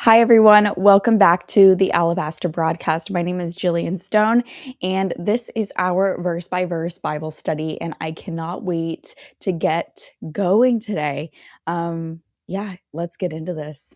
Hi, everyone. Welcome back to the Alabaster Broadcast. My name is Jillian Stone, and this is our verse by verse Bible study, and I cannot wait to get going today. Let's get into this.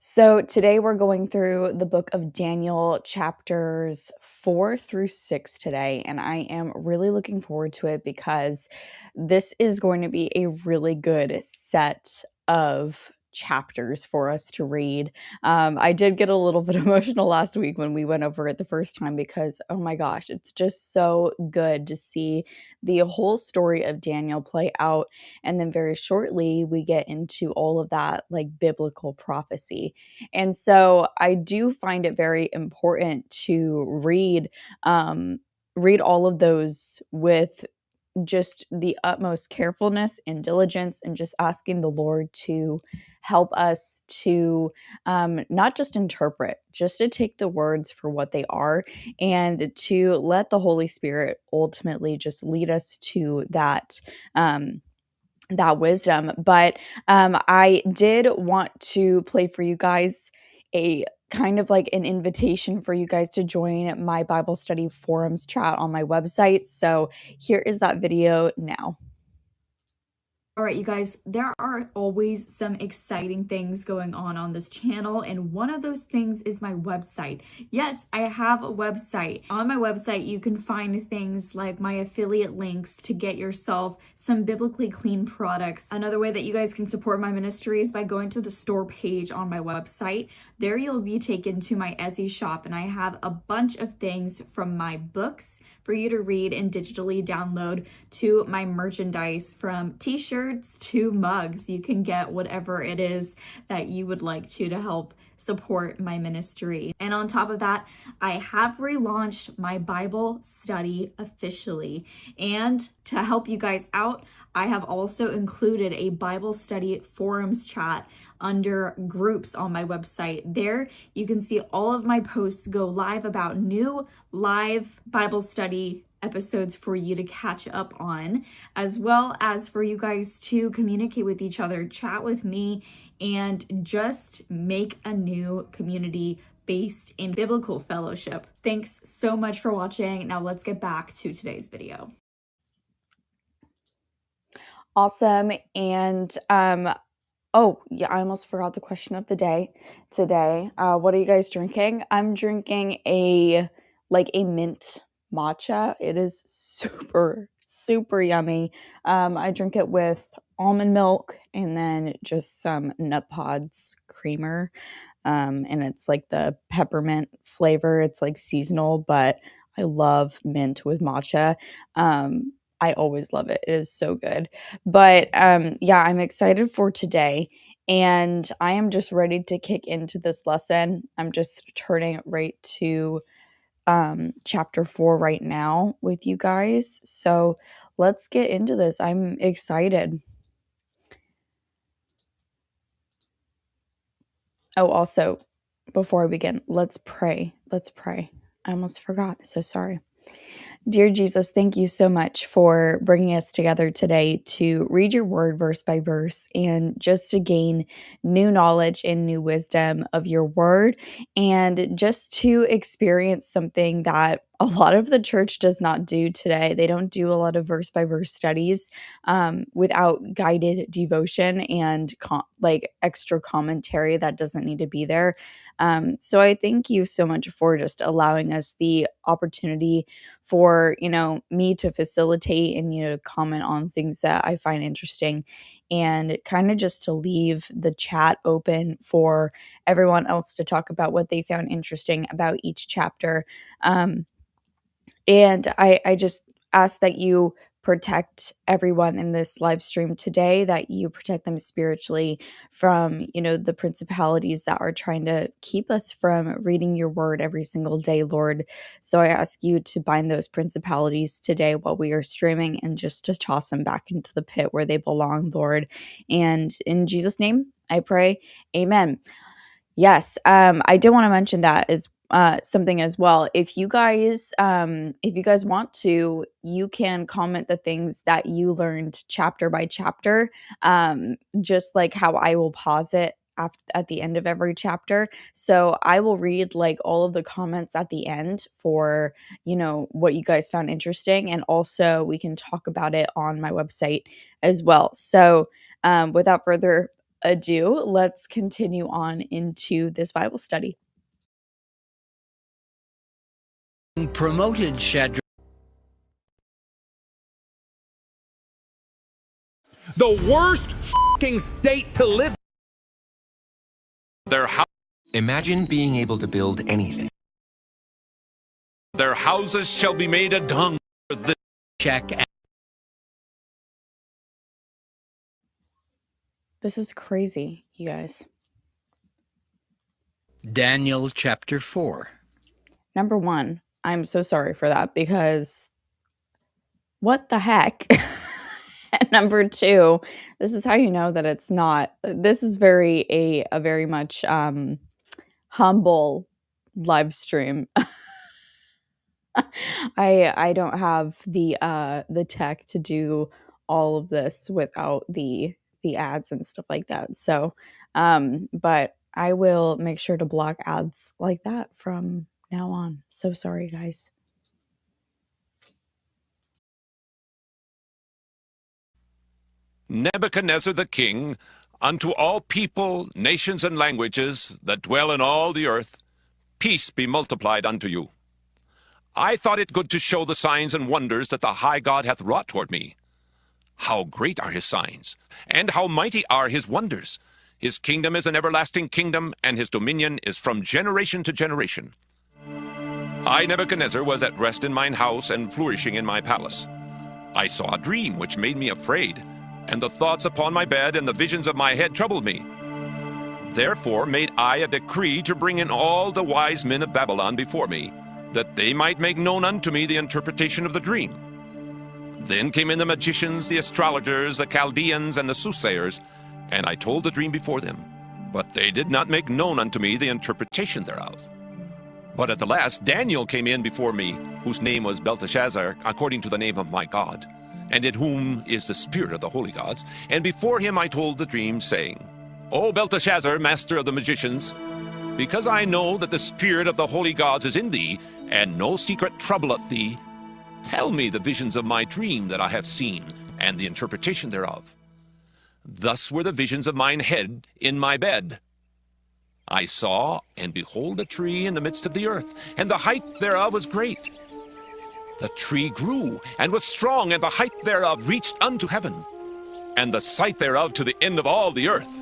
So today we're going through the book of Daniel, chapters 4 through 6 today, and I am really looking forward to it because this is going to be a really good set of chapters for us to read. I did get a little bit emotional last week when we went over it the first time because, oh my gosh, it's just so good to see the whole story of Daniel play out. And then very shortly, we get into all of that like biblical prophecy. And so I do find it very important to read all of those with just the utmost carefulness and diligence, and just asking the Lord to help us to not just interpret, just to take the words for what they are, and to let the Holy Spirit ultimately just lead us to that wisdom. But I did want to play for you guys a kind of like an invitation for you guys to join my Bible study forums chat on my website. So here is that video now. All right, you guys, there are always some exciting things going on this channel, and one of those things is my website. Yes, I have a website. On my website, you can find things like my affiliate links to get yourself some biblically clean products. Another way that you guys can support my ministry is by going to the store page on my website. There you'll be taken to my Etsy shop, and I have a bunch of things from my books for you to read and digitally download to my merchandise, from t-shirts to mugs. You can get whatever it is that you would like to help support my ministry. And on top of that, I have relaunched my Bible study officially. And to help you guys out, I have also included a Bible study forums chat under groups on my website. There you can see all of my posts go live about new live Bible study episodes for you to catch up on, as well as for you guys to communicate with each other, chat with me, and just make a new community based in biblical fellowship. Thanks so much for watching. Now let's get back to today's video. Awesome. And oh, yeah, I almost forgot the question of the day today. What are you guys drinking? I'm drinking a mint matcha. It is super, super yummy. I drink it with almond milk and then just some Nut Pods creamer. And it's like the peppermint flavor. It's like seasonal, but I love mint with matcha. I always love it. It is so good. But I'm excited for today, and I am just ready to kick into this lesson. I'm just turning right to chapter 4 right now with you guys. So let's get into this. I'm excited. Oh, also, before I begin, let's pray. Let's pray. I almost forgot. So sorry. Dear Jesus, thank you so much for bringing us together today to read your word verse by verse, and just to gain new knowledge and new wisdom of your word, and just to experience something that a lot of the church does not do today. They don't do a lot of verse by verse studies without guided devotion and extra commentary that doesn't need to be there. So I thank you so much for just allowing us the opportunity for me to facilitate and comment on things that I find interesting, and kind of just to leave the chat open for everyone else to talk about what they found interesting about each chapter. And I just ask that you protect everyone in this live stream today, that you protect them spiritually from, the principalities that are trying to keep us from reading your word every single day, Lord. So I ask you to bind those principalities today while we are streaming, and just to toss them back into the pit where they belong, Lord. And in Jesus' name, I pray, amen. Yes, I did want to mention that as something as well. If you guys want to, you can comment the things that you learned chapter by chapter, just like how I will pause it at the end of every chapter. So I will read like all of the comments at the end for what you guys found interesting, and also we can talk about it on my website as well. So without further ado, let's continue on into this Bible study. Promoted Shadrach. The worst f***ing state to live Their Imagine being able to build anything. their houses shall be made a dung for this. Check. This is crazy, you guys. Daniel chapter 4. Number one, I'm so sorry for that because what the heck? And number two, this is how you know that it's not. This is a very much humble live stream. I don't have the tech to do all of this without the ads and stuff like that. So, but I will make sure to block ads like that from now on. So sorry, guys. Nebuchadnezzar the king, unto all people, nations, and languages that dwell in all the earth, peace be multiplied unto you. I thought it good to show the signs and wonders that the high God hath wrought toward me. How great are his signs, and how mighty are his wonders! His kingdom is an everlasting kingdom, and his dominion is from generation to generation. I, Nebuchadnezzar, was at rest in mine house, and flourishing in my palace. I saw a dream which made me afraid, and the thoughts upon my bed and the visions of my head troubled me. Therefore made I a decree to bring in all the wise men of Babylon before me, that they might make known unto me the interpretation of the dream. Then came in the magicians, the astrologers, the Chaldeans, and the soothsayers, and I told the dream before them. But they did not make known unto me the interpretation thereof. But at the last Daniel came in before me, whose name was Belteshazzar, according to the name of my God, and in whom is the spirit of the holy gods. And before him I told the dream, saying, O Belteshazzar, master of the magicians, because I know that the spirit of the holy gods is in thee, and no secret troubleth thee, tell me the visions of my dream that I have seen, and the interpretation thereof. Thus were the visions of mine head in my bed. I saw, and behold, a tree in the midst of the earth, and the height thereof was great. The tree grew, and was strong, and the height thereof reached unto heaven, and the sight thereof to the end of all the earth.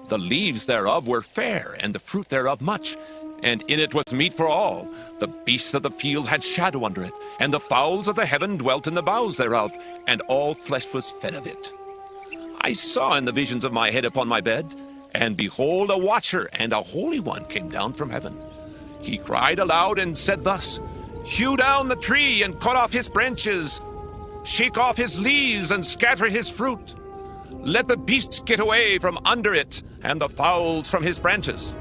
The leaves thereof were fair, and the fruit thereof much, and in it was meat for all. The beasts of the field had shadow under it, and the fowls of the heaven dwelt in the boughs thereof, and all flesh was fed of it. I saw in the visions of my head upon my bed, and behold, a watcher and a holy one came down from heaven. He cried aloud and said thus, Hew down the tree and cut off his branches, shake off his leaves and scatter his fruit. Let the beasts get away from under it, and the fowls from his branches.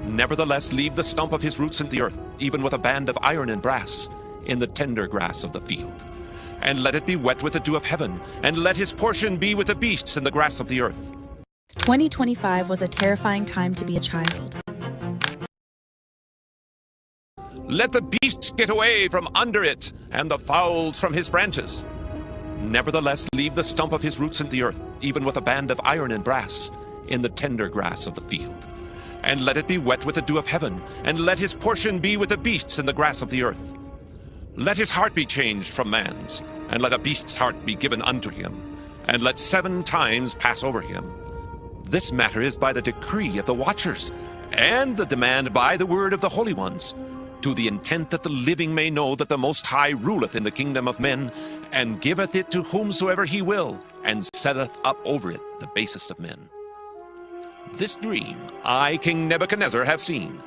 Nevertheless, leave the stump of his roots in the earth, even with a band of iron and brass, in the tender grass of the field. And let it be wet with the dew of heaven, and let his portion be with the beasts in the grass of the earth. 2025 was a terrifying time to be a child. Let the beasts get away from under it, and the fowls from his branches. Nevertheless, leave the stump of his roots in the earth, even with a band of iron and brass, in the tender grass of the field. And let it be wet with the dew of heaven, and let his portion be with the beasts in the grass of the earth. Let his heart be changed from man's, and let a beast's heart be given unto him, and let 7 times pass over him. This matter is by the decree of the watchers, and the demand by the word of the holy ones, to the intent that the living may know that the Most High ruleth in the kingdom of men, and giveth it to whomsoever he will, and setteth up over it the basest of men. This dream I, King Nebuchadnezzar, have seen.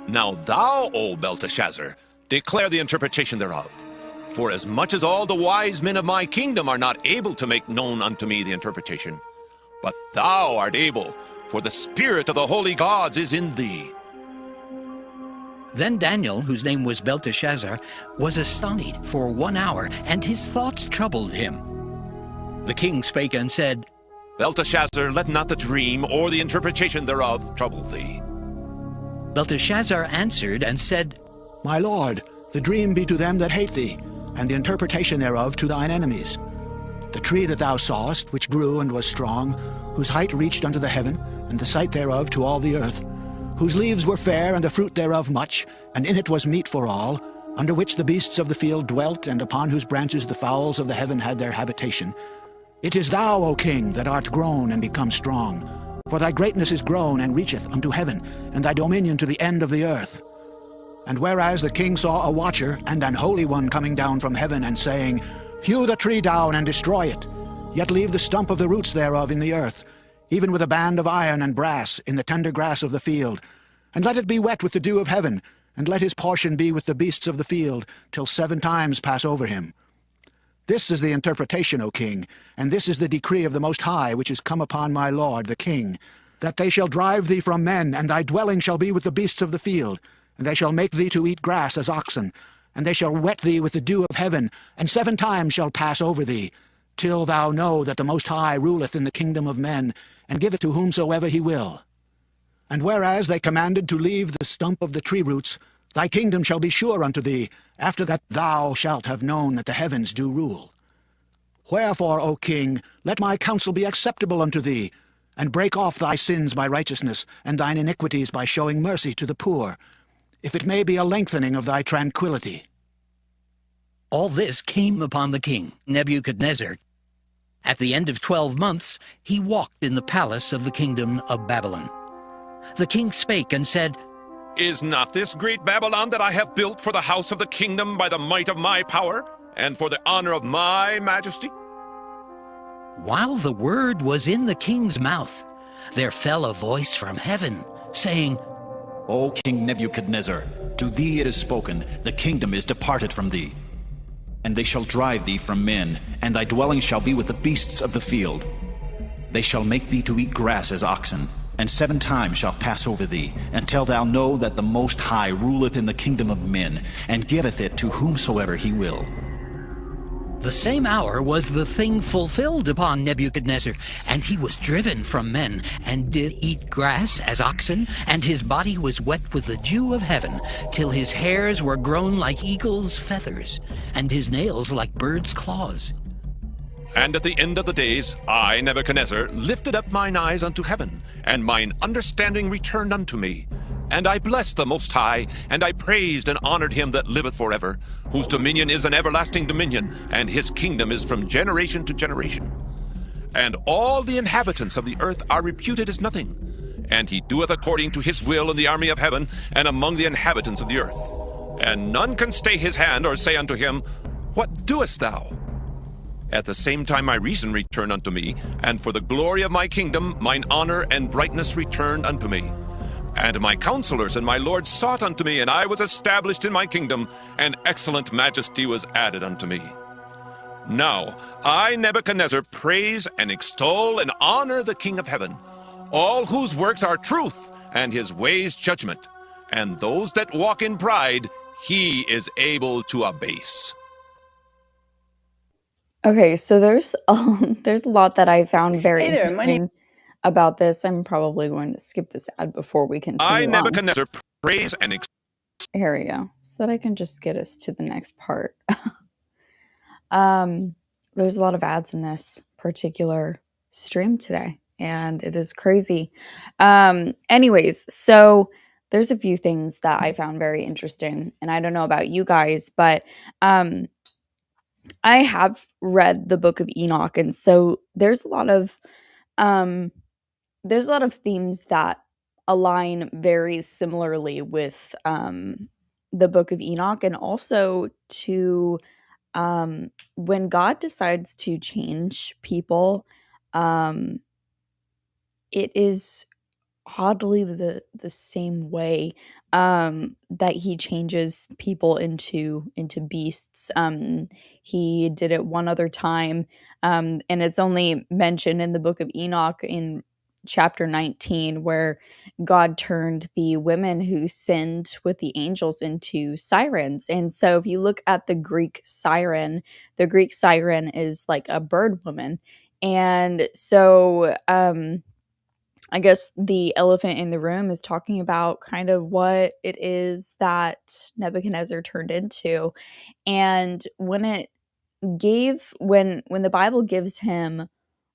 Now thou, O Belteshazzar, declare the interpretation thereof. For as much as all the wise men of my kingdom are not able to make known unto me the interpretation, but thou art able, for the spirit of the holy gods is in thee. Then Daniel, whose name was Belteshazzar, was astonished for 1 hour, and his thoughts troubled him. The king spake and said, Belteshazzar, let not the dream or the interpretation thereof trouble thee. Belteshazzar answered and said, My lord, the dream be to them that hate thee, and the interpretation thereof to thine enemies. The tree that thou sawest, which grew and was strong, whose height reached unto the heaven, and the sight thereof to all the earth, whose leaves were fair, and the fruit thereof much, and in it was meat for all, under which the beasts of the field dwelt, and upon whose branches the fowls of the heaven had their habitation. It is thou, O king, that art grown and become strong. For thy greatness is grown and reacheth unto heaven, and thy dominion to the end of the earth. And whereas the king saw a watcher and an holy one coming down from heaven, and saying, Hew the tree down and destroy it, yet leave the stump of the roots thereof in the earth, even with a band of iron and brass in the tender grass of the field. And let it be wet with the dew of heaven, and let his portion be with the beasts of the field, till 7 times pass over him. This is the interpretation, O king, and this is the decree of the Most High, which is come upon my lord the king, that they shall drive thee from men, and thy dwelling shall be with the beasts of the field, and they shall make thee to eat grass as oxen, and they shall wet thee with the dew of heaven, and 7 times shall pass over thee, till thou know that the Most High ruleth in the kingdom of men, and giveth to whomsoever he will. And whereas they commanded to leave the stump of the tree roots, thy kingdom shall be sure unto thee, after that thou shalt have known that the heavens do rule. Wherefore, O king, let my counsel be acceptable unto thee, and break off thy sins by righteousness, and thine iniquities by showing mercy to the poor, if it may be a lengthening of thy tranquility. All this came upon the king, Nebuchadnezzar. At the end of 12 months, he walked in the palace of the kingdom of Babylon. The king spake and said, Is not this great Babylon that I have built for the house of the kingdom by the might of my power, and for the honor of my majesty? While the word was in the king's mouth, there fell a voice from heaven, saying, O King Nebuchadnezzar, to thee it is spoken, the kingdom is departed from thee. And they shall drive thee from men, and thy dwelling shall be with the beasts of the field. They shall make thee to eat grass as oxen, and 7 times shall pass over thee, until thou know that the Most High ruleth in the kingdom of men, and giveth it to whomsoever he will. The same hour was the thing fulfilled upon Nebuchadnezzar, and he was driven from men, and did eat grass as oxen, and his body was wet with the dew of heaven, till his hairs were grown like eagle's feathers, and his nails like bird's claws. And at the end of the days, I, Nebuchadnezzar, lifted up mine eyes unto heaven, and mine understanding returned unto me. And I blessed the Most High, and I praised and honored him that liveth forever, whose dominion is an everlasting dominion, and his kingdom is from generation to generation. And all the inhabitants of the earth are reputed as nothing, and he doeth according to his will in the army of heaven, and among the inhabitants of the earth. And none can stay his hand, or say unto him, What doest thou? At the same time my reason returned unto me, and for the glory of my kingdom mine honor and brightness returned unto me. And my counselors and my lords sought unto me, and I was established in my kingdom, and excellent majesty was added unto me. Now I, Nebuchadnezzar, praise and extol and honor the King of heaven, all whose works are truth, and his ways judgment, and those that walk in pride he is able to abase. Okay, so there's a lot that I found very interesting about this. I'm probably going to skip this ad before we continue I, on. Nebuchadnezzar, praise and Here we go, so that I can just get us to the next part. There's a lot of ads in this particular stream today, and it is crazy. Anyways, so there's a few things that I found very interesting, and I don't know about you guys, but I have read the Book of Enoch, and so there's a lot of themes that align very similarly with the Book of Enoch, and also to when God decides to change people, it is oddly the same way that he changes people into beasts. He did it one other time, and it's only mentioned in the Book of Enoch in chapter 19, where God turned the women who sinned with the angels into sirens. And so if you look at the Greek siren is like a bird woman. And so I guess the elephant in the room is talking about kind of what it is that Nebuchadnezzar turned into. And when the Bible gives him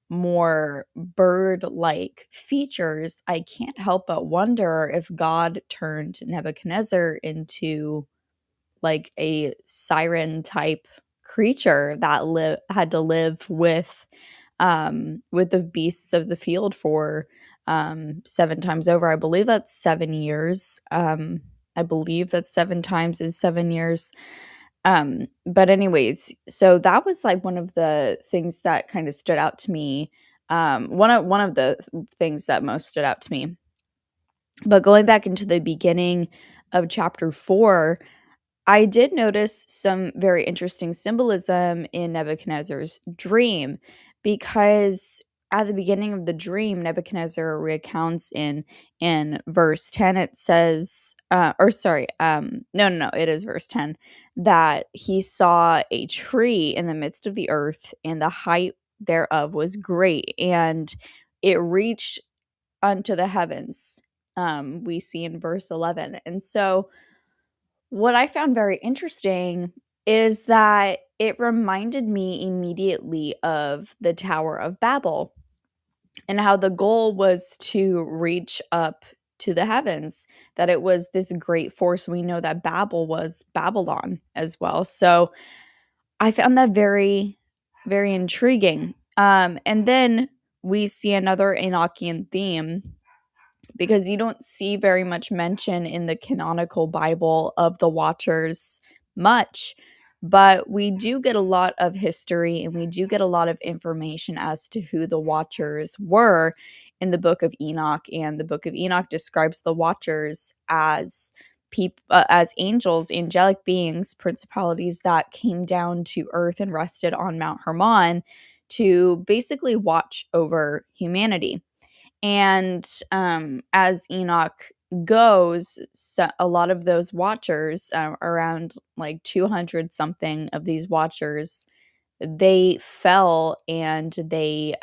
more bird-like features, I can't help but wonder if God turned Nebuchadnezzar into like a siren type creature that had to live with the beasts of the field for 7 times over. I believe that's 7 years. I believe that 7 times is 7 years. But anyways, so that was like one of the things that kind of stood out to me. One of the things that most stood out to me. But going back into the beginning of chapter 4, I did notice some very interesting symbolism in Nebuchadnezzar's dream, because at the beginning of the dream, Nebuchadnezzar recounts in verse 10, it says, no, it is verse 10, that he saw a tree in the midst of the earth, and the height thereof was great, and it reached unto the heavens. We see in verse 11. And so what I found very interesting is that it reminded me immediately of the Tower of Babel, and how the goal was to reach up to the heavens, that it was this great force. We know that Babel was Babylon as well. So I found that very, very intriguing. And then we see another Enochian theme, because you don't see very much mention in the canonical Bible of the Watchers much, but we do get a lot of history, and we do get a lot of information as to who the Watchers were in the Book of Enoch. And the Book of Enoch describes the Watchers as as angels, angelic beings, principalities that came down to earth and rested on Mount Hermon to basically watch over humanity. And as Enoch goes, a lot of those watchers, around like 200 something of these watchers, they fell, and they,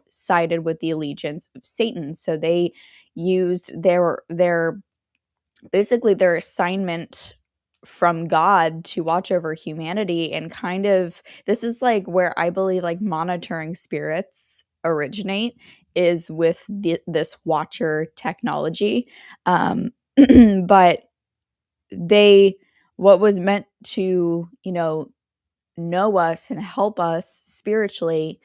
sided with the allegiance of Satan. So they used basically their assignment from God to watch over humanity. And kind of, this is like where I believe like monitoring spirits originate, is with this watcher technology. But what was meant to, know us and help us spiritually,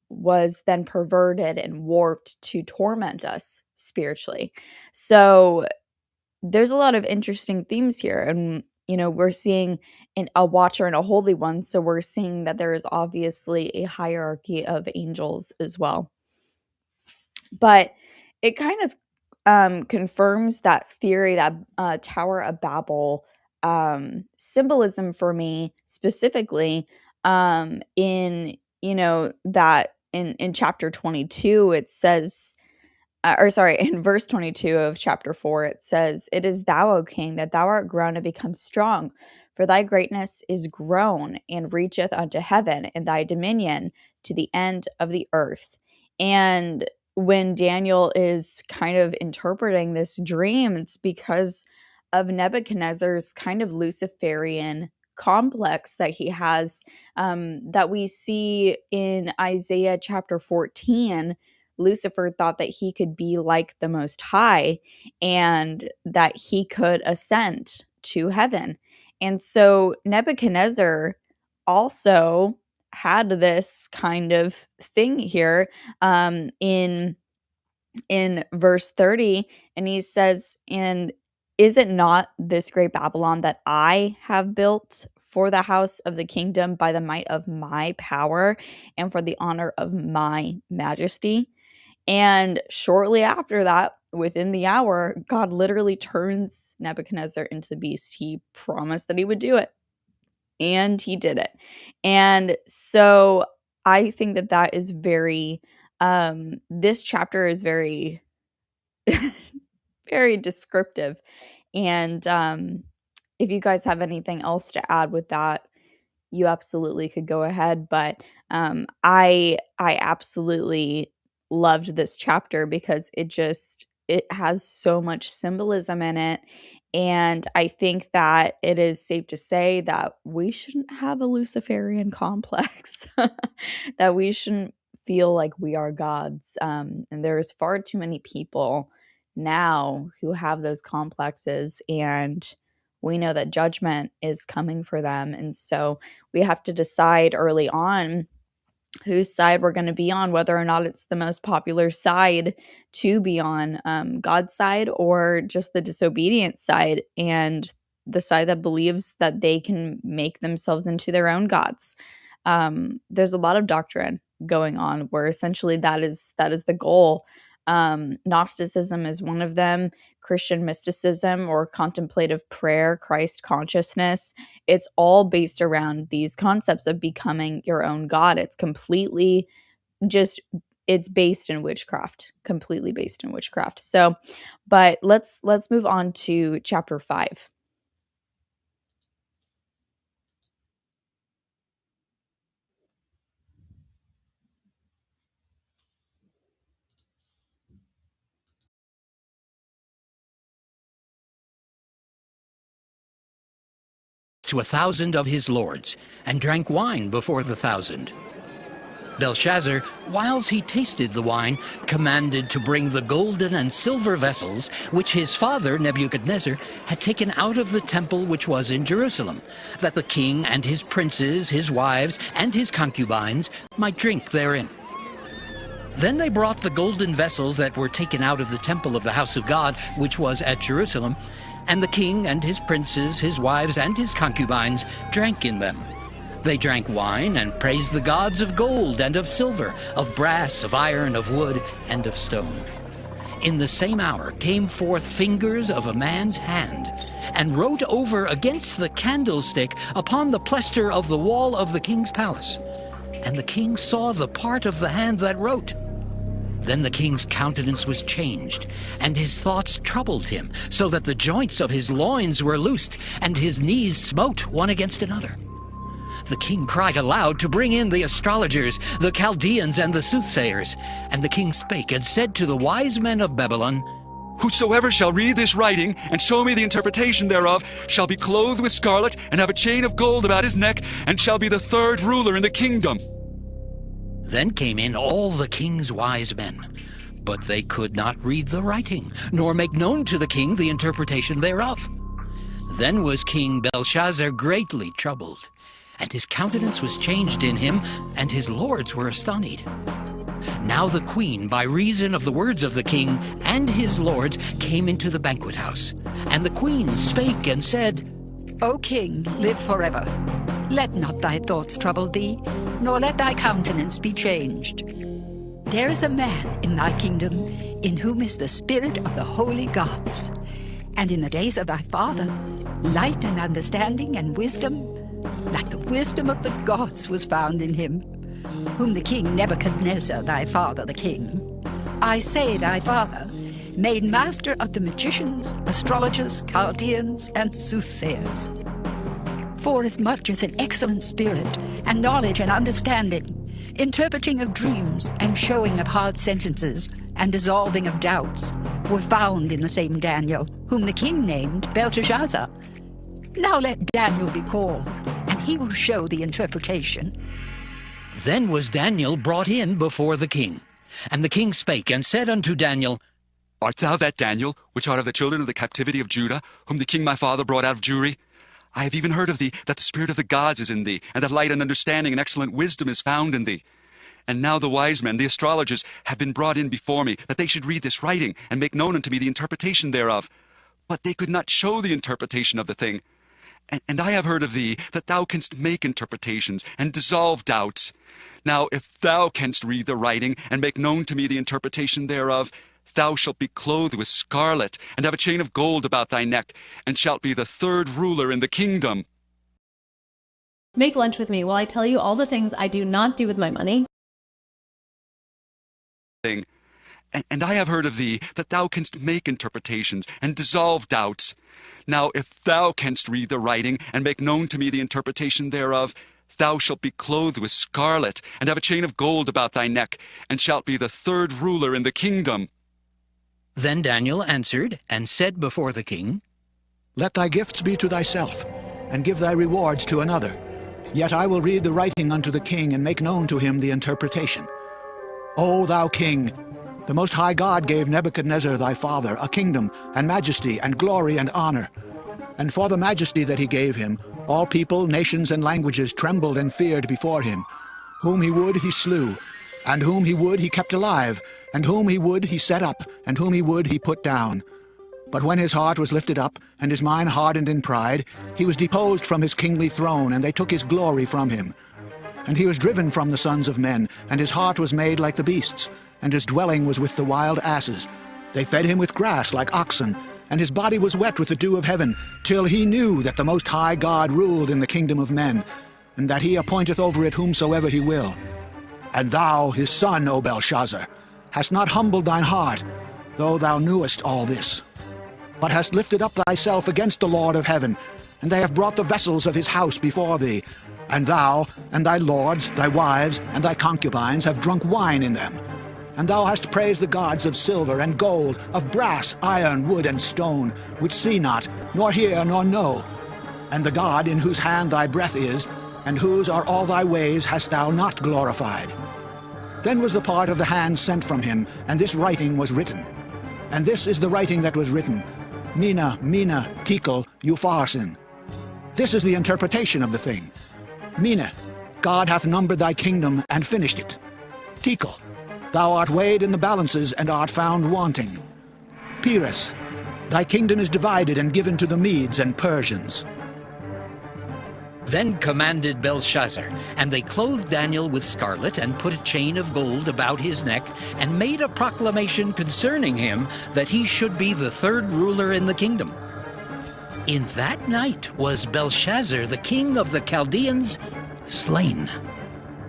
was then perverted and warped to torment us spiritually. So there's a lot of interesting themes here. And, we're seeing a watcher and a holy one. So we're seeing that there is obviously a hierarchy of angels as well. But it kind of confirms that theory, that Tower of Babel symbolism for me, specifically in, that in chapter 22, it says, in verse 22 of chapter 4, it says, "It is thou, O king, that thou art grown and become strong, for thy greatness is grown and reacheth unto heaven, and thy dominion to the end of the earth." And when Daniel is kind of interpreting this dream, it's because of Nebuchadnezzar's kind of Luciferian complex that he has, that we see in Isaiah chapter 14. Lucifer thought that he could be like the Most High, and that he could ascend to heaven. And so Nebuchadnezzar also had this kind of thing here, in verse 30, and he says, "And is it not this great Babylon that I have built for the house of the kingdom by the might of my power and for the honor of my majesty?" And shortly after that, within the hour, God literally turns Nebuchadnezzar into the beast. He promised that he would do it, and he did it. And so I think that that is very This chapter is very, very descriptive. And if you guys have anything else to add with that, you absolutely could go ahead. But I absolutely loved this chapter because it has so much symbolism in it. And I think that it is safe to say that we shouldn't have a Luciferian complex, that we shouldn't feel like we are gods. And there's far too many people now who have those complexes, and we know that judgment is coming for them. And so we have to decide early on whose side we're going to be on, whether or not it's the most popular side to be on, God's side or just the disobedient side, and the side that believes that they can make themselves into their own gods. There's a lot of doctrine going on where essentially that is the goal. Gnosticism is one of them. Christian mysticism or contemplative prayer, Christ consciousness, it's all based around these concepts of becoming your own God. It's completely it's based in witchcraft, completely based in witchcraft. So, but let's move on to chapter 5. To 1,000 of his lords, and drank wine before the 1,000. Belshazzar, whiles he tasted the wine, commanded to bring the golden and silver vessels which his father Nebuchadnezzar had taken out of the temple which was in Jerusalem, that the king and his princes, his wives, and his concubines might drink therein. Then they brought the golden vessels that were taken out of the temple of the house of God, which was at Jerusalem, and the king and his princes, his wives, and his concubines drank in them. They drank wine and praised the gods of gold and of silver, of brass, of iron, of wood, and of stone. In the same hour came forth fingers of a man's hand, and wrote over against the candlestick upon the plester of the wall of the king's palace. And the king saw the part of the hand that wrote. Then the king's countenance was changed, and his thoughts troubled him, so that the joints of his loins were loosed, and his knees smote one against another. The king cried aloud to bring in the astrologers, the Chaldeans, and the soothsayers. And the king spake and said to the wise men of Babylon, Whosoever shall read this writing, and show me the interpretation thereof, shall be clothed with scarlet, and have a chain of gold about his neck, and shall be the third ruler in the kingdom. Then came in all the king's wise men, but they could not read the writing, nor make known to the king the interpretation thereof. Then was King Belshazzar greatly troubled, and his countenance was changed in him, and his lords were astonied. Now the queen, by reason of the words of the king and his lords, came into the banquet house. And the queen spake and said, O king, live forever. Let not thy thoughts trouble thee, nor let thy countenance be changed. There is a man in thy kingdom, in whom is the spirit of the holy gods. And in the days of thy father, light and understanding and wisdom, like the wisdom of the gods, was found in him, whom the king Nebuchadnezzar, thy father, the king, I say thy father, made master of the magicians, astrologers, Chaldeans, and soothsayers. Forasmuch as an excellent spirit, and knowledge and understanding, interpreting of dreams, and showing of hard sentences, and dissolving of doubts, were found in the same Daniel, whom the king named Belteshazzar. Now let Daniel be called, and he will show the interpretation. Then was Daniel brought in before the king. And the king spake and said unto Daniel, Art thou that Daniel, which art of the children of the captivity of Judah, whom the king my father brought out of Jewry? I have even heard of thee, that the spirit of the gods is in thee, and that light and understanding and excellent wisdom is found in thee. And now the wise men, the astrologers, have been brought in before me, that they should read this writing, and make known unto me the interpretation thereof. But they could not show the interpretation of the thing. And I have heard of thee, that thou canst make interpretations, and dissolve doubts. Now if thou canst read the writing, and make known to me the interpretation thereof, thou shalt be clothed with scarlet, and have a chain of gold about thy neck, and shalt be the third ruler in the kingdom. Make lunch with me while I tell you all the things I do not do with my money. thing. And I have heard of thee, that thou canst make interpretations, and dissolve doubts. Now if thou canst read the writing, and make known to me the interpretation thereof, thou shalt be clothed with scarlet, and have a chain of gold about thy neck, and shalt be the third ruler in the kingdom. Then Daniel answered and said before the king, Let thy gifts be to thyself, and give thy rewards to another. Yet I will read the writing unto the king, and make known to him the interpretation. O thou king, the Most High God gave Nebuchadnezzar thy father a kingdom, and majesty, and glory, and honor. And for the majesty that he gave him, all people, nations, and languages trembled and feared before him. Whom he would he slew, and whom he would he kept alive, and whom he would he set up, and whom he would he put down. But when his heart was lifted up, and his mind hardened in pride, he was deposed from his kingly throne, and they took his glory from him. And he was driven from the sons of men, and his heart was made like the beasts, and his dwelling was with the wild asses. They fed him with grass like oxen, and his body was wet with the dew of heaven, till he knew that the Most High God ruled in the kingdom of men, and that he appointeth over it whomsoever he will. And thou, his son, O Belshazzar, hast not humbled thine heart, though thou knewest all this, but hast lifted up thyself against the Lord of heaven, and they have brought the vessels of his house before thee. And thou, and thy lords, thy wives, and thy concubines have drunk wine in them. And thou hast praised the gods of silver and gold, of brass, iron, wood, and stone, which see not, nor hear, nor know. And the God in whose hand thy breath is, and whose are all thy ways, hast thou not glorified. Then was the part of the hand sent from him, and this writing was written. And this is the writing that was written: Mina, Mina, Tekel, Upharsin. This is the interpretation of the thing. Mina, God hath numbered thy kingdom and finished it. Tekel, thou art weighed in the balances and art found wanting. Peres, thy kingdom is divided and given to the Medes and Persians. Then commanded Belshazzar, and they clothed Daniel with scarlet, and put a chain of gold about his neck, and made a proclamation concerning him, that he should be the third ruler in the kingdom. In that night was Belshazzar, the king of the Chaldeans, slain.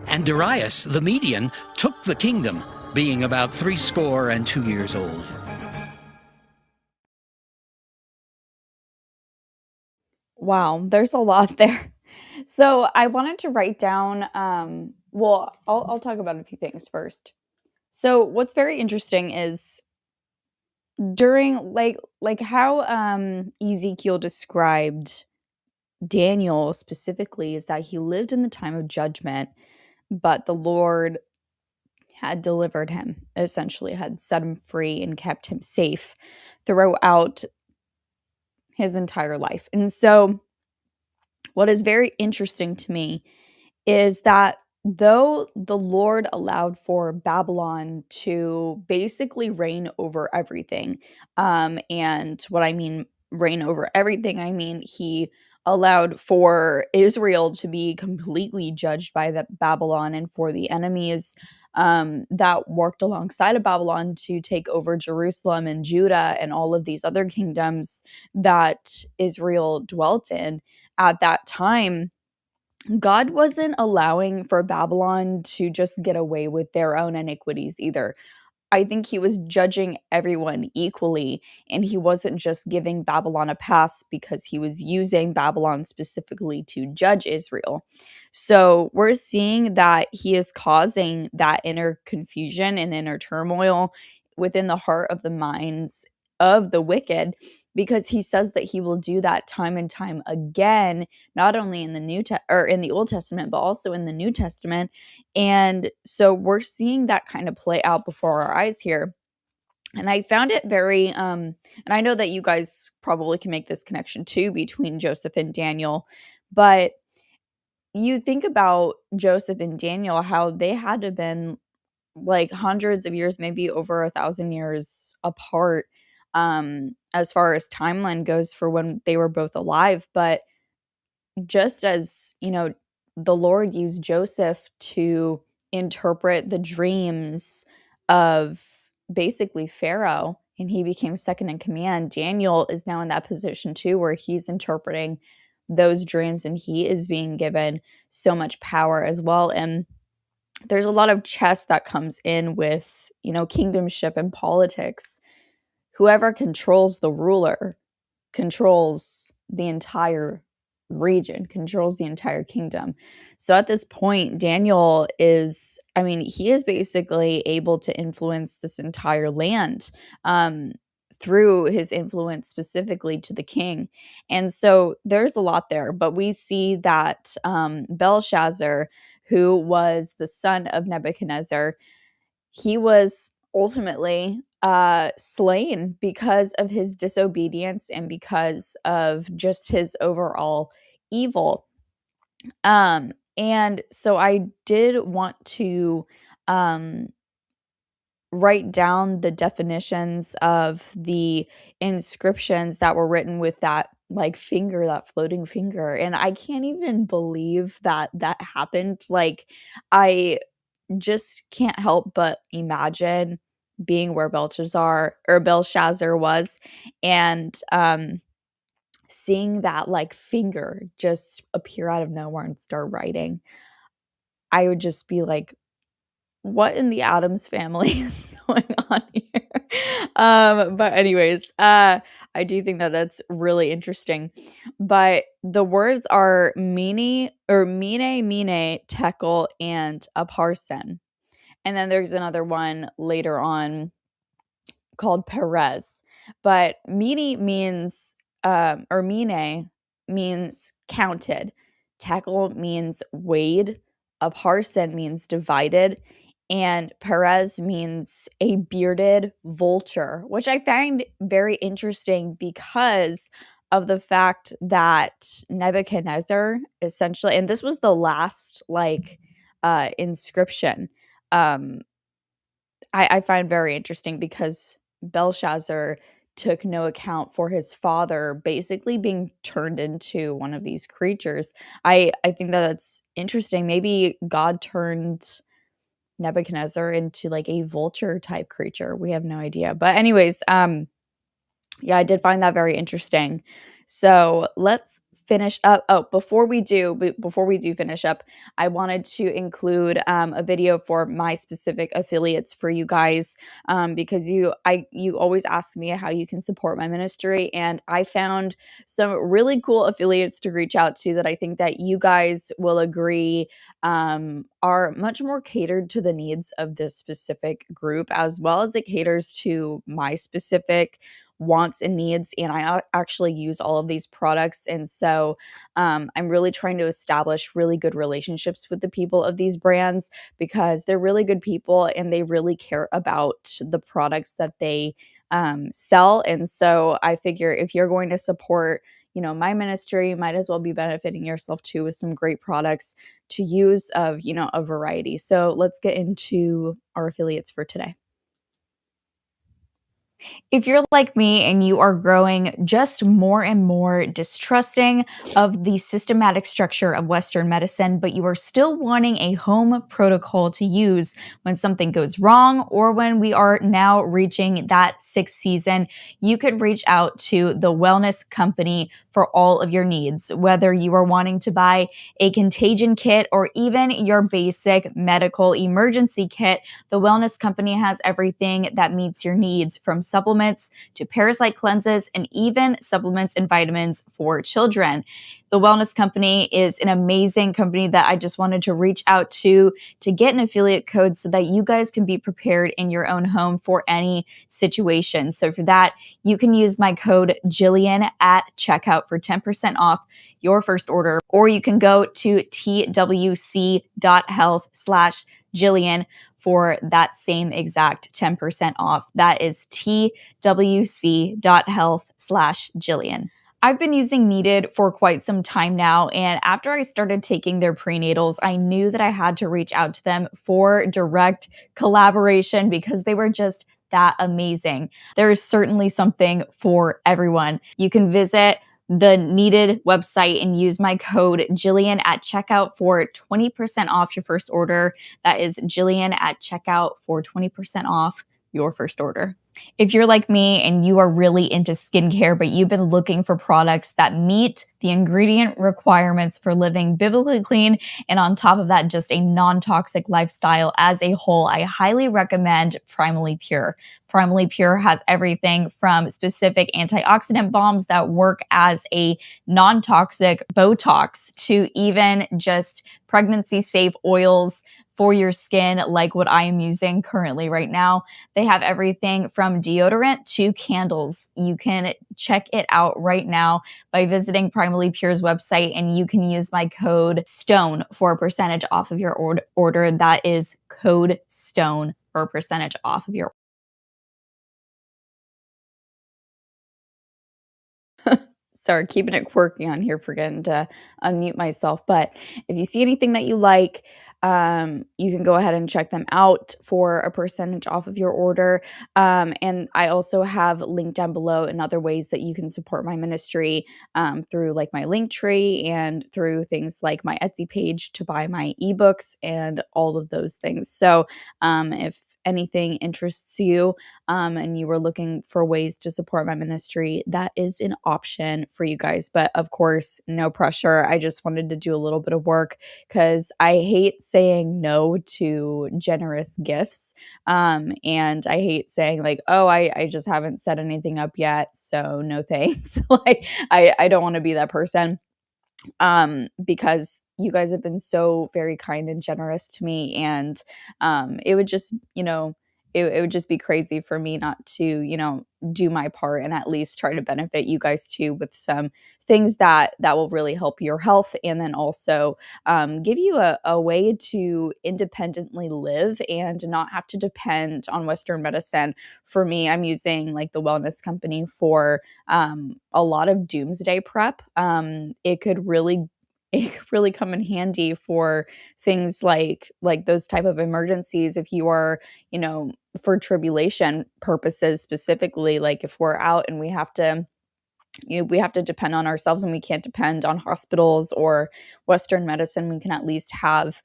And Darius the Median took the kingdom, being about 62 years old. Wow, there's a lot there. So I wanted to write down, I'll talk about a few things first. So what's very interesting is during like how Ezekiel described Daniel specifically is that he lived in the time of judgment, but the Lord had delivered him, essentially had set him free and kept him safe throughout his entire life. And so what is very interesting to me is that though the Lord allowed for Babylon to basically reign over everything, and what I mean reign over everything, I mean he allowed for Israel to be completely judged by Babylon, and for the enemies that worked alongside of Babylon to take over Jerusalem and Judah and all of these other kingdoms that Israel dwelt in at that time. God wasn't allowing for Babylon to just get away with their own iniquities either. I think he was judging everyone equally, and he wasn't just giving Babylon a pass because he was using Babylon specifically to judge Israel. So we're seeing that he is causing that inner confusion and inner turmoil within the heart of the minds of the wicked, because he says that he will do that time and time again, not only in the in the Old Testament, but also in the New Testament. And so we're seeing that kind of play out before our eyes here. And I found it very, and I know that you guys probably can make this connection too between Joseph and Daniel, but you think about Joseph and Daniel, how they had to have been like hundreds of years, maybe over 1,000 years apart, as far as timeline goes for when they were both alive. But just as, the Lord used Joseph to interpret the dreams of basically Pharaoh, and he became second in command, Daniel is now in that position too, where he's interpreting those dreams and he is being given so much power as well. And there's a lot of chess that comes in with, kingdomship and politics. Whoever controls the ruler controls the entire region, controls the entire kingdom. So at this point, Daniel is, he is basically able to influence this entire land through his influence specifically to the king. And so there's a lot there, but we see that Belshazzar, who was the son of Nebuchadnezzar, he was ultimately slain because of his disobedience and because of just his overall evil. And so I did want to write down the definitions of the inscriptions that were written with that finger, that floating finger. And I can't even believe that that happened. I just can't help but imagine being where Belshazzar was, and seeing that finger just appear out of nowhere and start writing. I would just be like, what in the Addams Family is going on here? But anyways, I do think that that's really interesting. But the words are mene, tekel, and upharsin. And then there's another one later on called Perez. But mene means, mene means counted. Tekel means weighed. Upharsin means divided. And Perez means a bearded vulture, which I find very interesting because of the fact that Nebuchadnezzar essentially, and this was the last inscription, I find very interesting because Belshazzar took no account for his father basically being turned into one of these creatures. I think that that's interesting. Maybe God turned Nebuchadnezzar into a vulture type creature. We have no idea. But anyways, yeah, I did find that very interesting. So let's finish up. Oh, before we do finish up, I wanted to include a video for my specific affiliates for you guys, because you always ask me how you can support my ministry, and I found some really cool affiliates to reach out to that I think that you guys will agree are much more catered to the needs of this specific group, as well as it caters to my specific wants and needs. And I actually use all of these products, and so I'm really trying to establish really good relationships with the people of these brands, because they're really good people and they really care about the products that they sell. And so I figure if you're going to support my ministry, you might as well be benefiting yourself too with some great products to use of a variety. So let's get into our affiliates for today. If you're like me and you are growing just more and more distrusting of the systematic structure of Western medicine, but you are still wanting a home protocol to use when something goes wrong or when we are now reaching that 6th season, you could reach out to the Wellness Company for all of your needs. Whether you are wanting to buy a contagion kit or even your basic medical emergency kit, the Wellness Company has everything that meets your needs, from supplements to parasite cleanses and even supplements and vitamins for children. The Wellness Company is an amazing company that I just wanted to reach out to get an affiliate code so that you guys can be prepared in your own home for any situation. So for that, you can use my code Jillian at checkout for 10% off your first order, or you can go to twc.health/Jillian for that same exact 10% off. That is twc.health/Jillian. I've been using Needed for quite some time now, and after I started taking their prenatals, I knew that I had to reach out to them for direct collaboration because they were just that amazing. There is certainly something for everyone. You can visit the Needed website and use my code Jillian at checkout for 20% off your first order. That is Jillian at checkout for 20% off your first order. If you're like me and you are really into skincare, but you've been looking for products that meet the ingredient requirements for living biblically clean, and on top of that, just a non-toxic lifestyle as a whole, I highly recommend Primally Pure. Primally Pure has everything from specific antioxidant balms that work as a non-toxic Botox to even just pregnancy-safe oils for your skin, like what I am using currently right now. They have everything from deodorant to candles. You can check it out right now by visiting Primally Pure's website, and you can use my code STONE for a percentage off of your order. That is code STONE for a percentage off of your Sorry, keeping it quirky on here, forgetting to unmute myself. But if you see anything that you like, you can go ahead and check them out for a percentage off of your order. And I also have linked down below in other ways that you can support my ministry through like my Linktree and through things like my Etsy page to buy my ebooks and all of those things. So if anything interests you and you were looking for ways to support my ministry, that is an option for you guys. But of course, no pressure. I just wanted to do a little bit of work because I hate saying no to generous gifts. And I hate saying like, oh, I just haven't set anything up yet, so no thanks. Like I don't want to be that person. Because you guys have been so very kind and generous to me, and it would just, it would just be crazy for me not to, do my part and at least try to benefit you guys too with some things that will really help your health, and then also give you a way to independently live and not have to depend on Western medicine. For me, I'm using like the Wellness Company for a lot of doomsday prep. It could really come in handy for things like those type of emergencies. If you are, for tribulation purposes specifically, like if we're out and we have to depend on ourselves and we can't depend on hospitals or Western medicine, we can at least have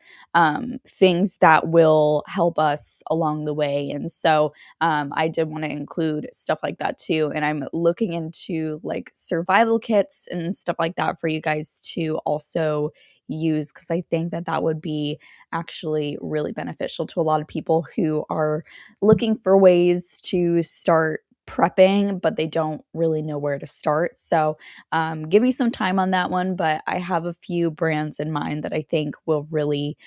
things that will help us along the way. And so I did want to include stuff like that too. And I'm looking into like survival kits and stuff like that for you guys to also use, because I think that would be actually really beneficial to a lot of people who are looking for ways to start prepping, but they don't really know where to start. So give me some time on that one, but I have a few brands in mind that I think will really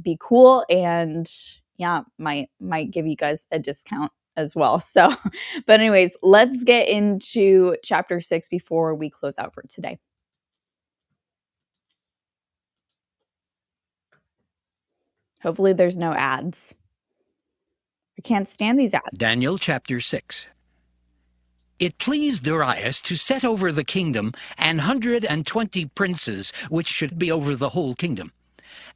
be cool, and yeah, might give you guys a discount as well. So, but anyways, let's get into chapter 6 before we close out for today. Hopefully there's no ads. I can't stand these ads. Daniel chapter 6. It pleased Darius to set over the kingdom 120 princes, which should be over the whole kingdom,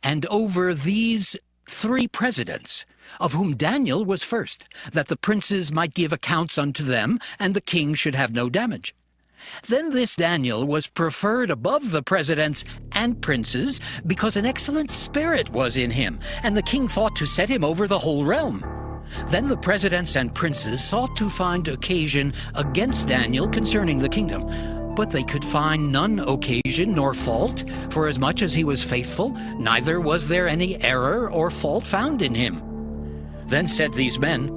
and over these 3 presidents, of whom Daniel was first, that the princes might give accounts unto them, and the king should have no damage. Then this Daniel was preferred above the presidents and princes, because an excellent spirit was in him, and the king thought to set him over the whole realm. Then the presidents and princes sought to find occasion against Daniel concerning the kingdom, but they could find none occasion nor fault, for as much as he was faithful, neither was there any error or fault found in him. Then said these men,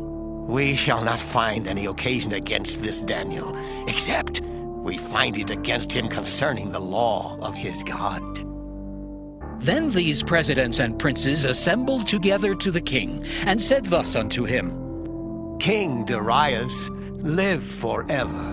We shall not find any occasion against this Daniel, except we find it against him concerning the law of his God. Then these presidents and princes assembled together to the king, and said thus unto him, King Darius, live forever.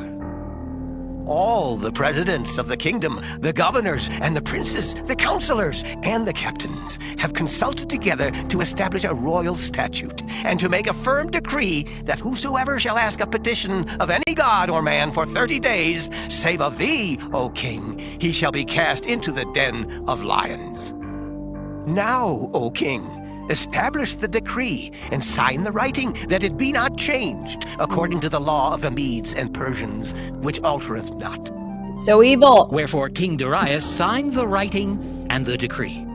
All the presidents of the kingdom, the governors and the princes, the counselors and the captains, have consulted together to establish a royal statute, and to make a firm decree that whosoever shall ask a petition of any god or man for 30 days, save of thee, O king, he shall be cast into the den of lions. Now, O king, establish the decree, and sign the writing, that it be not changed, according to the law of the Medes and Persians, which altereth not. So evil. Wherefore King Darius signed the writing and the decree.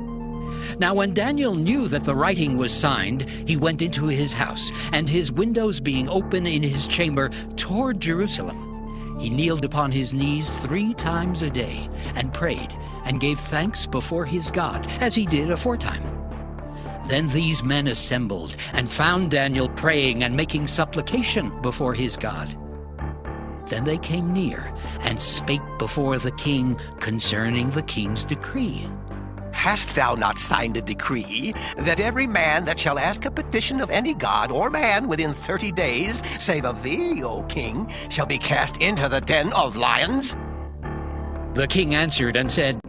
Now when Daniel knew that the writing was signed, he went into his house, and his windows being open in his chamber toward Jerusalem, he kneeled upon his knees 3 times a day, and prayed, and gave thanks before his God, as he did aforetime. Then these men assembled, and found Daniel praying and making supplication before his God. Then they came near, and spake before the king concerning the king's decree. Hast thou not signed a decree that every man that shall ask a petition of any god or man within 30 days, save of thee, O king, shall be cast into the den of lions? The king answered and said,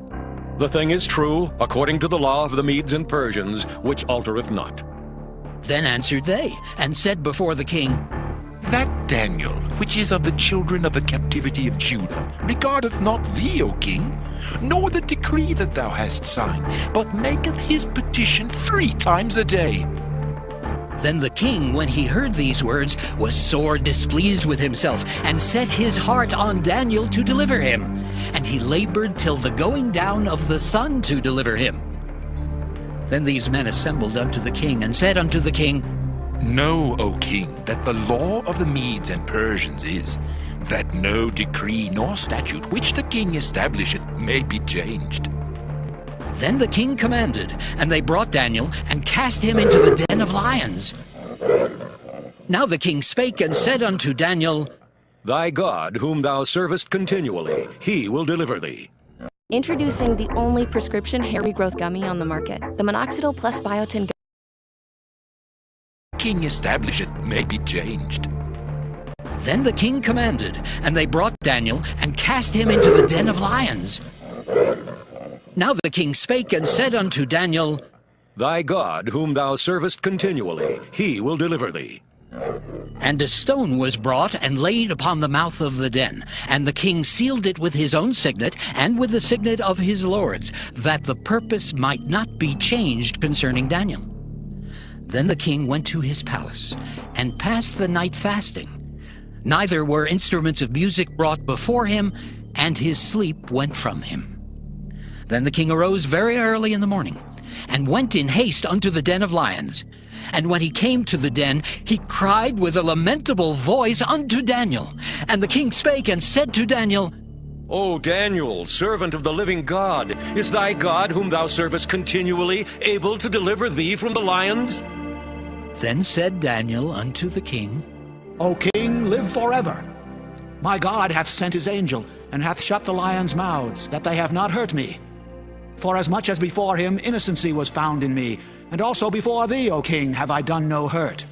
The thing is true, according to the law of the Medes and Persians, which altereth not. Then answered they, and said before the king, That Daniel, which is of the children of the captivity of Judah, regardeth not thee, O king, nor the decree that thou hast signed, but maketh his petition 3 times a day. Then the king, when he heard these words, was sore displeased with himself, and set his heart on Daniel to deliver him. And he labored till the going down of the sun to deliver him. Then these men assembled unto the king, and said unto the king, Know, O king, that the law of the Medes and Persians is, that no decree nor statute which the king establisheth may be changed. Then the king commanded, and they brought Daniel, and cast him into the den of lions. Now the king spake and said unto Daniel, Thy God, whom thou servest continually, he will deliver thee. Introducing the only prescription hair regrowth gummy on the market, the Minoxidil Plus Biotin. King establisheth may be changed. Then the king commanded, and they brought Daniel, and cast him into the den of lions. Now the king spake and said unto Daniel, Thy God, whom thou servest continually, he will deliver thee. And a stone was brought and laid upon the mouth of the den, and the king sealed it with his own signet, and with the signet of his lords, that the purpose might not be changed concerning Daniel. Then the king went to his palace, and passed the night fasting. Neither were instruments of music brought before him, and his sleep went from him. Then the king arose very early in the morning, and went in haste unto the den of lions. And when he came to the den, he cried with a lamentable voice unto Daniel. And the king spake and said to Daniel, O Daniel, servant of the living God, is thy God, whom thou servest continually, able to deliver thee from the lions? Then said Daniel unto the king, O king, live forever. My God hath sent his angel, and hath shut the lions' mouths, that they have not hurt me. For as much as before him innocency was found in me, and also before thee, O king, have I done no hurt.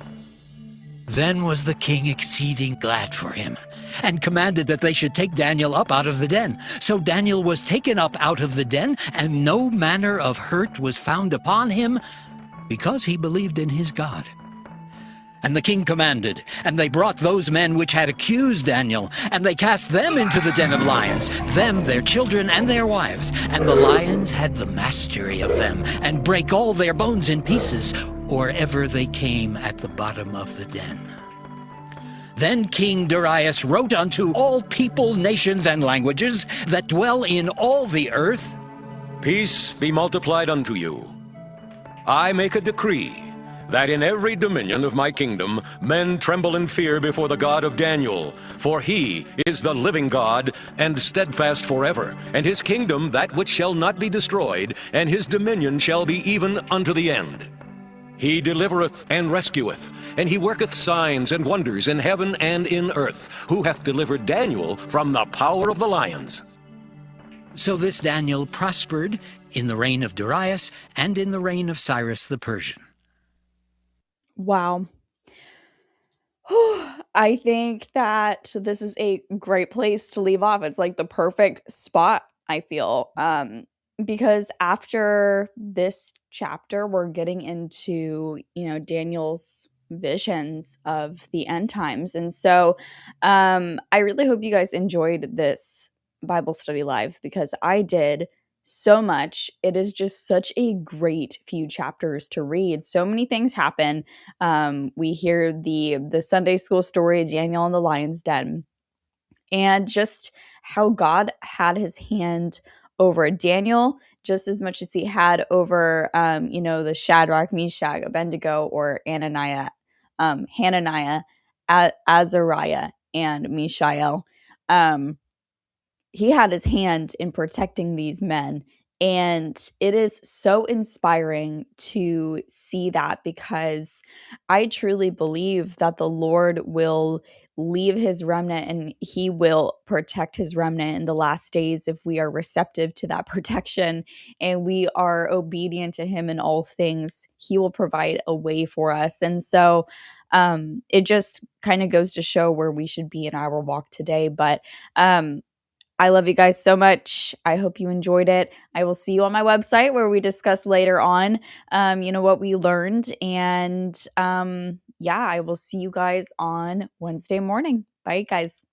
Then was the king exceeding glad for him, and commanded that they should take Daniel up out of the den. So Daniel was taken up out of the den, and no manner of hurt was found upon him, because he believed in his God. And the king commanded, and they brought those men which had accused Daniel, and they cast them into the den of lions, them, their children, and their wives. And the lions had the mastery of them, and brake all their bones in pieces, or ever they came at the bottom of the den. Then King Darius wrote unto all people, nations, and languages that dwell in all the earth, Peace be multiplied unto you. I make a decree, that in every dominion of my kingdom men tremble in fear before the God of Daniel, for he is the living God, and steadfast forever, and his kingdom that which shall not be destroyed, and his dominion shall be even unto the end. He delivereth and rescueth, and he worketh signs and wonders in heaven and in earth, who hath delivered Daniel from the power of the lions. So this Daniel prospered in the reign of Darius, and in the reign of Cyrus the Persian. Wow. I think that this is a great place to leave off. It's like the perfect spot, I feel. Because after this chapter, we're getting into, Daniel's visions of the end times. And so I really hope you guys enjoyed this Bible study live, because I did so much. It is just such a great few chapters to read. So many things happen. We hear the Sunday school story, Daniel in the lion's den, and just how God had his hand over Daniel just as much as he had over, the Shadrach, Meshach, Abednego, or Hananiah, Azariah, and Mishael. He had his hand in protecting these men. And it is so inspiring to see that, because I truly believe that the Lord will leave his remnant and he will protect his remnant in the last days if we are receptive to that protection and we are obedient to him in all things. He will provide a way for us. And so it just kind of goes to show where we should be in our walk today. But I love you guys so much. I hope you enjoyed it. I will see you on my website where we discuss later on, what we learned. And I will see you guys on Wednesday morning. Bye, guys.